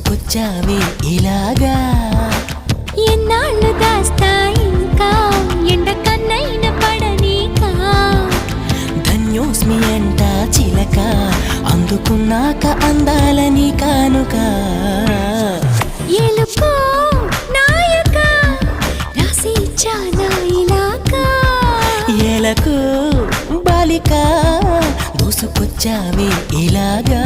దూసుకొచ్చావే ఇలాగా. ఎన్నాళ్ళు దాస్తా ఇంకా ఎండ కన్నైన పడనీకా. ధన్యోస్మి అంట చిలక, అందుకున్నాక అందాలని కానుక. ఎలుకో నాయక రాసి చాలా ఇలాగా. ఎలకు బాలిక దూసుకొచ్చావే ఇలాగా.